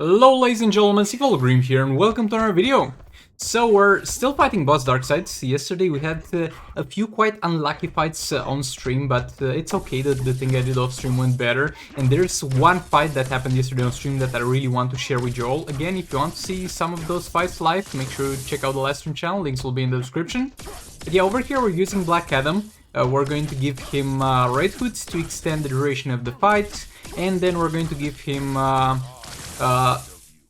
Hello ladies and gentlemen, Green here and welcome to another video. So we're still fighting boss Darkseid. Yesterday we had a few quite unlucky fights on stream, but it's okay that the thing I did off stream went better. And there's one fight that happened yesterday on stream that I really want to share with you all. Again, if you want to see some of those fights live, make sure to check out the live stream channel, links will be in the description. But yeah, over here we're using Black Adam. We're going to give him Red Hood to extend the duration of the fight, and then we're going to give him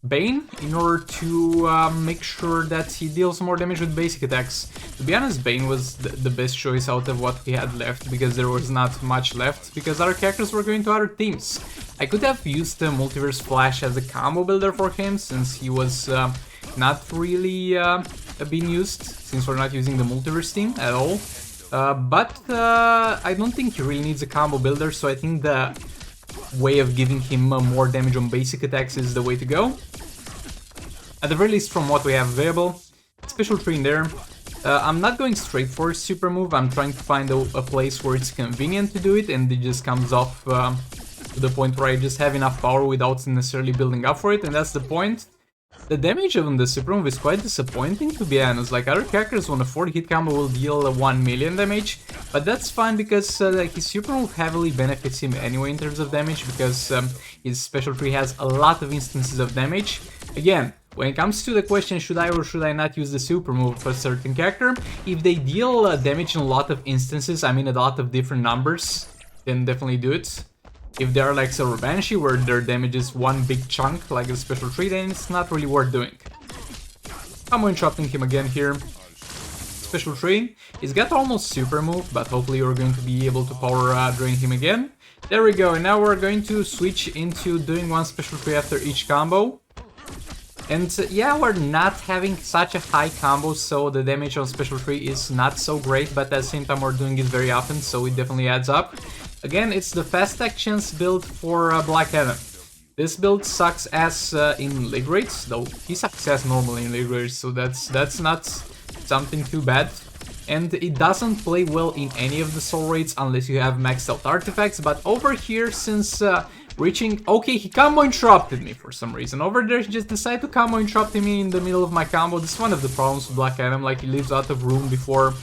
Bane in order to make sure that he deals more damage with basic attacks. To be honest, Bane was the best choice out of what we had left, because there was not much left, because other characters were going to other teams. I could have used the Multiverse Flash as a combo builder for him, since he was not really being used, since we're not using the Multiverse team at all. But I don't think he really needs a combo builder, so I think the way of giving him more damage on basic attacks is the way to go. At the very least, from what we have available. Special tree in there. I'm not going straight for a super move, I'm trying to find a place where it's convenient to do it, and it just comes off to the point where I just have enough power without necessarily building up for it, and that's the point. The damage on the super move is quite disappointing, to be honest. Like, other characters on a 40 hit combo will deal 1 million damage, but that's fine because like, his super move heavily benefits him anyway in terms of damage, because his special tree has a lot of instances of damage. Again, when it comes to the question should I or should I not use the super move for a certain character, if they deal damage in a lot of instances, I mean a lot of different numbers, then definitely do it. If they are like Silver Banshee, where their damage is one big chunk, like a special tree, then it's not really worth doing. I'm interrupting him again here. Special tree. He's got almost super move, but hopefully you're going to be able to power drain him again. There we go, and now we're going to switch into doing one special tree after each combo. And yeah, we're not having such a high combo, so the damage on special tree is not so great, but at the same time we're doing it very often, so it definitely adds up. Again, it's the fast actions build for Black Adam. This build sucks ass in leg rates, though he sucks ass normally in leg rates, so that's not something too bad. And it doesn't play well in any of the soul rates unless you have maxed out artifacts, but over here, since reaching... Okay, he combo interrupted me for some reason. Over there, he just decided to combo interrupt me in the middle of my combo. This is one of the problems with Black Adam, like he leaves out of room before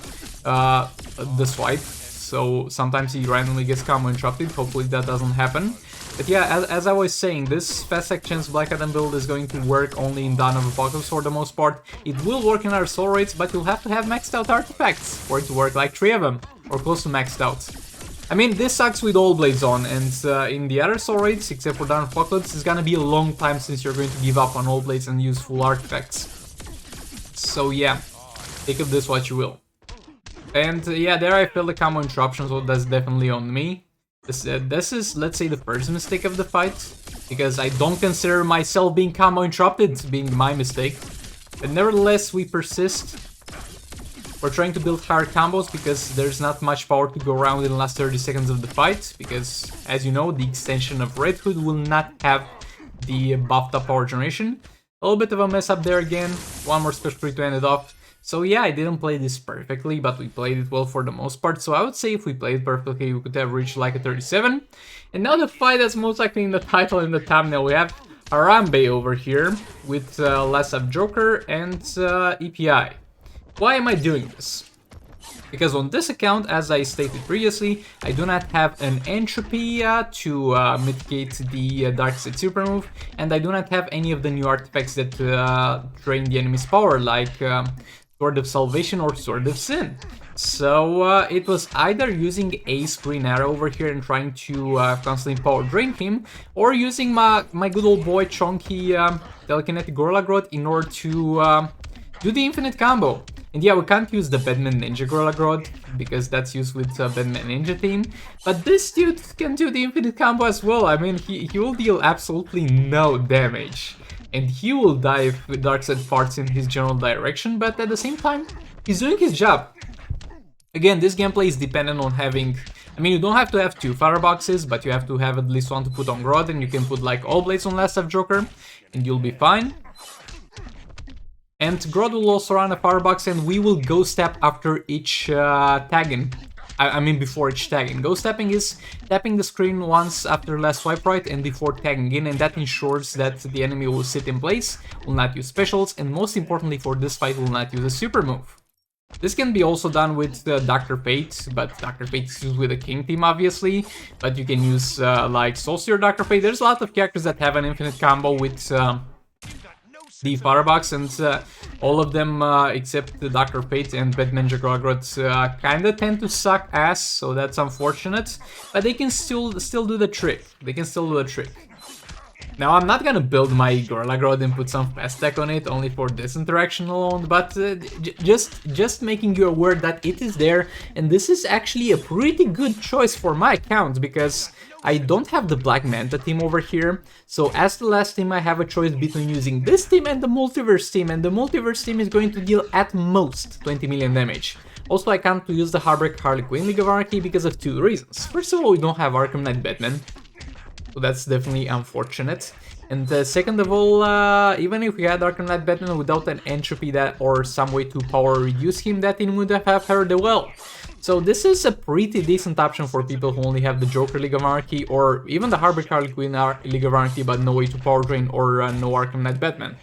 the swipe. So sometimes he randomly gets combo interrupted, hopefully that doesn't happen. But yeah, as I was saying, this fast actions Black Adam build is going to work only in Dawn of Apocalypse for the most part. It will work in our soul rates, but you'll have to have maxed out artifacts for it to work, like 3 of them, or close to maxed out. I mean, this sucks with all blades on, and in the other soul rates, except for Dawn of Apocalypse, it's gonna be a long time since you're going to give up on all blades and use full artifacts. So yeah, take of this what you will. And yeah, there I failed the combo interruption, so that's definitely on me. This is, let's say, the first mistake of the fight, because I don't consider myself being combo interrupted being my mistake. But nevertheless, we persist. We're trying to build hard combos because there's not much power to go around in the last 30 seconds of the fight, because, as you know, the extension of Red Hood will not have the buffed up power generation. A little bit of a mess up there again, one more special tree to end it off. So yeah, I didn't play this perfectly, but we played it well for the most part, so I would say if we played perfectly, we could have reached like a 37. And now the fight that's most likely in the title and the thumbnail, we have Harambe over here, with Last Up Joker and EPI. Why am I doing this? Because on this account, as I stated previously, I do not have an Entropy to mitigate the Darkseid super move, and I do not have any of the new artifacts that drain the enemy's power, like Sword of Salvation or Sword of Sin. So it was either using Ace Green Arrow over here and trying to constantly power drain him, or using my good old boy Chonky Telekinetic Gorilla Grodd in order to do the infinite combo. And yeah, we can't use the Batman Ninja Gorilla Grodd, because that's used with Batman Ninja team. But this dude can do the infinite combo as well. I mean, he will deal absolutely no damage. And he will die if Darkseid farts in his general direction, but at the same time, he's doing his job. Again, this gameplay is dependent on having... I mean, you don't have to have 2 fireboxes, but you have to have at least one to put on Grodd, and you can put like all blades on Last of Joker, and you'll be fine. And Grodd will also run a firebox, and we will go step after each tagging. I mean before each tagging. Ghost tapping is tapping the screen once after last swipe right and before tagging in, and that ensures that the enemy will sit in place, will not use specials, and most importantly for this fight will not use a super move. This can be also done with Dr. Fate, but Dr. Fate is used with a King team obviously, but you can use like Soulsteer Dr. Fate. There's a lot of characters that have an infinite combo with the Firebox, and all of them except the Dr. Fate and Batman Grodd kinda tend to suck ass, so that's unfortunate, but they can still do the trick. They can still do the trick. Now, I'm not gonna build my Gorilla Grodd and put some fast tech on it only for this interaction alone, but just making you aware that it is there, and this is actually a pretty good choice for my account, because I don't have the Black Manta team over here, so as the last team I have a choice between using this team and the Multiverse team, and the Multiverse team is going to deal at most 20 million damage. Also, I can't use the Harley Quinn League of Anarchy because of two reasons. First of all, we don't have Arkham Knight Batman, so that's definitely unfortunate. And second of all, even if we had Arkham Knight Batman without an Entropy that or some way to power reduce him, that team would have fared well. So this is a pretty decent option for people who only have the Joker League of Anarchy or even the Harley Quinn League of Anarchy but no way to power drain or no Arkham Knight Batman.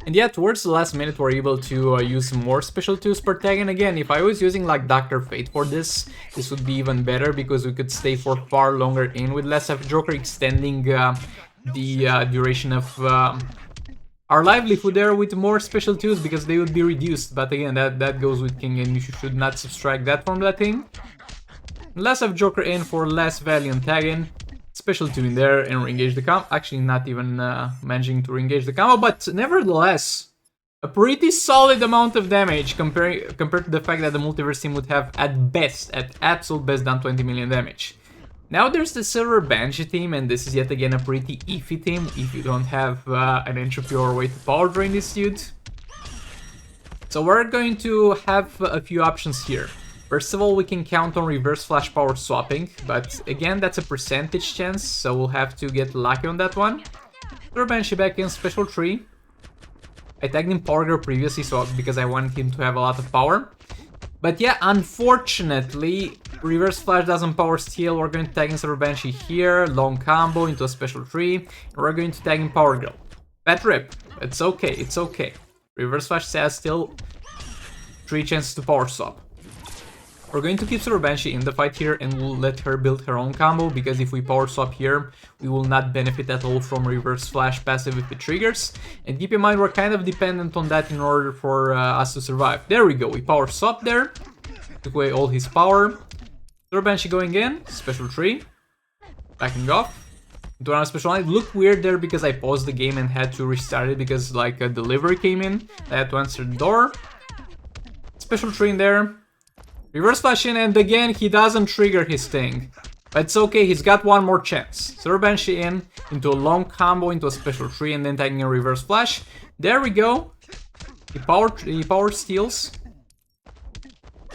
And yeah, towards the last minute we're able to use more special 2s per tag, and again, if I was using like Dr. Fate for this would be even better because we could stay for far longer in with less of Joker, extending the duration of our livelihood there with more special 2s because they would be reduced, but again, that goes with King and you should not subtract that from that thing. Less of Joker in for less value on tagging. Special 2 in there and re-engage the combo. Actually, not even managing to re-engage the combo, but nevertheless, a pretty solid amount of damage compared to the fact that the Multiverse team would have at absolute best done 20 million damage. Now there's the Silver Banshee team, and this is yet again a pretty iffy team if you don't have an Entropy or a way to power drain this dude. So we're going to have a few options here. First of all, we can count on reverse flash power swapping, but again, that's a percentage chance, so we'll have to get lucky on that one. Throw Banshee back in, special 3. I tagged him Power Girl previously, so because I wanted him to have a lot of power. But yeah, unfortunately, reverse flash doesn't power steal. We're going to tag in Silver Banshee here, long combo into a special 3, and we're going to tag in Power Girl. Bad rip, it's okay, it's okay. Reverse flash says still 3 chances to power swap. We're going to keep Silver Banshee in the fight here and we'll let her build her own combo, because if we power swap here, we will not benefit at all from reverse flash passive if it triggers. And keep in mind, we're kind of dependent on that in order for us to survive. There we go, we power swap there, took away all his power. Silver Banshee going in, special 3, backing off. Into another special line. Looked weird there because I paused the game and had to restart it because like a delivery came in. I had to answer the door. Special 3 in there. Reverse flash in, and again he doesn't trigger his thing. But it's okay, he's got one more chance. Silver Banshee in, into a long combo, into a special 3, and then taking a reverse flash. There we go. He power steals.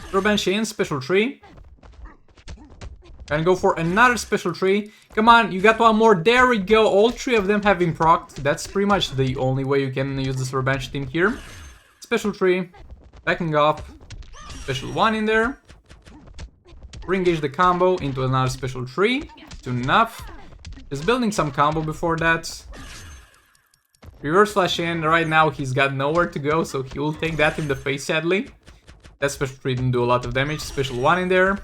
Silver Banshee in, special 3. Gonna go for another special 3. Come on, you got one more. There we go. All 3 of them have been procced. That's pretty much the only way you can use the Silver Banshee team here. Special 3. Backing off. Special 1 in there. Re-engage the combo into another special 3. Soon enough. Just building some combo before that. Reverse flash in. Right now he's got nowhere to go, so he will take that in the face sadly. That special 3 didn't do a lot of damage. Special 1 in there.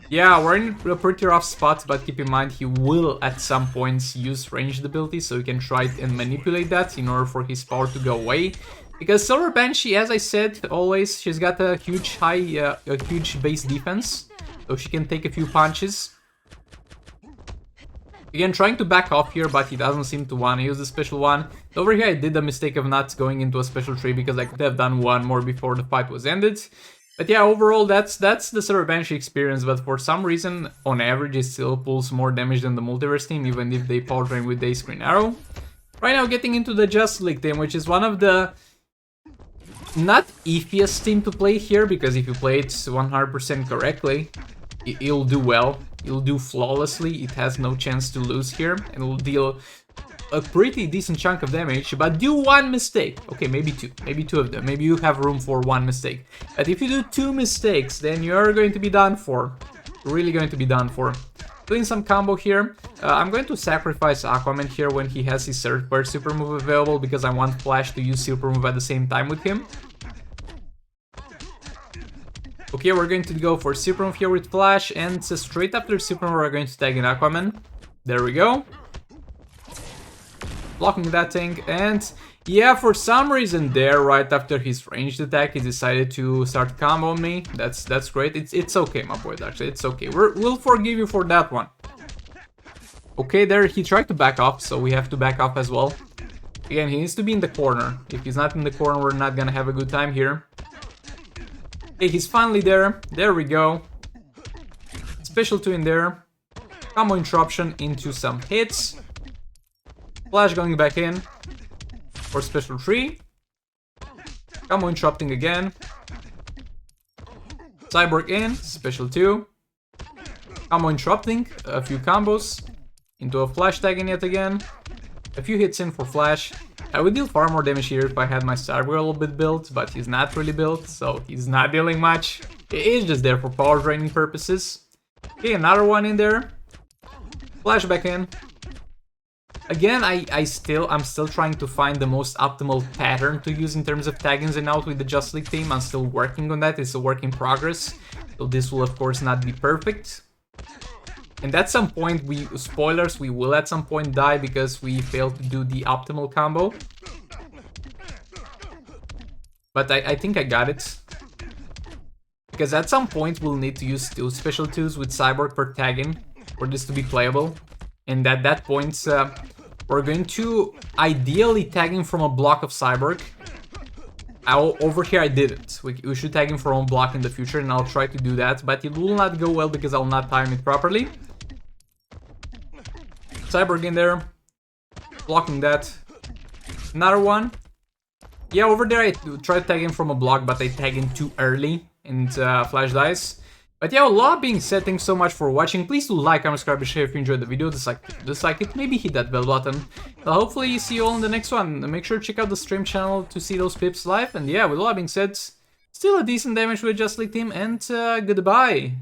Yeah, we're in a pretty rough spot, but keep in mind he will at some points use ranged abilities, so you can try and manipulate that in order for his power to go away. Because Silver Banshee, as I said, always, she's got a huge huge base defense, so she can take a few punches. Again, trying to back off here, but he doesn't seem to want to use the special 1. Over here I did the mistake of not going into a special 3 because I could have done one more before the fight was ended. But yeah, overall that's the Silver Banshee experience, but for some reason, on average, it still pulls more damage than the Multiverse team, even if they power drain with Day Screen Arrow. Right now getting into the Justice League team, which is one of the not iffiest team to play here, because if you play it 100% correctly, it'll do well. It'll do flawlessly. It has no chance to lose here, and will deal a pretty decent chunk of damage, but do one mistake. Okay, maybe two of them. Maybe you have room for one mistake. But if you do 2 mistakes, then you're going to be done for. Really going to be done for. Doing some combo here. I'm going to sacrifice Aquaman here when he has his third part super move available, because I want Flash to use super move at the same time with him. Okay, we're going to go for super move here with Flash, and straight after super move we're going to tag in Aquaman. There we go. Blocking that thing, and yeah, for some reason there, right after his ranged attack, he decided to start comboing me. That's great. It's okay, my boy. Actually, it's okay. We'll forgive you for that one. Okay, there he tried to back off, so we have to back off as well. Again, he needs to be in the corner. If he's not in the corner, we're not gonna have a good time here. Okay, he's finally there. There we go. Special 2 in there. Combo interruption into some hits. Flash going back in for special 3. Combo interrupting again. Cyborg in, special 2. Combo interrupting, a few combos into a Flash tag in yet again. A few hits in for Flash. I would deal far more damage here if I had my Cyborg a little bit built, but he's not really built, so he's not dealing much. He's just there for power draining purposes. Okay, another one in there. Flash back in. Again, I'm still trying to find the most optimal pattern to use in terms of tag ins and out with the Just League team. I'm still working on that. It's a work in progress. So this will of course not be perfect. And at some point, spoilers, we will at some point die because we failed to do the optimal combo. But I think I got it. Because at some point we'll need to use 2 special 2s with Cyborg per tagging for this to be playable. And at that point, we're going to ideally tag him from a block of Cyborg. Over here I didn't. We should tag him from a block in the future, and I'll try to do that. But it will not go well because I'll not time it properly. Cyborg in there. Blocking that. Another one. Yeah, over there I tried tagging from a block, but I tag in too early, and Flash dies. But yeah, a lot being said, thanks so much for watching. Please do like, comment, subscribe, and share if you enjoyed the video. Dislike it, maybe hit that bell button. I'll hopefully see you all in the next one. Make sure to check out the stream channel to see those pips live. And yeah, with a lot being said, still a decent damage with Just League team, and goodbye.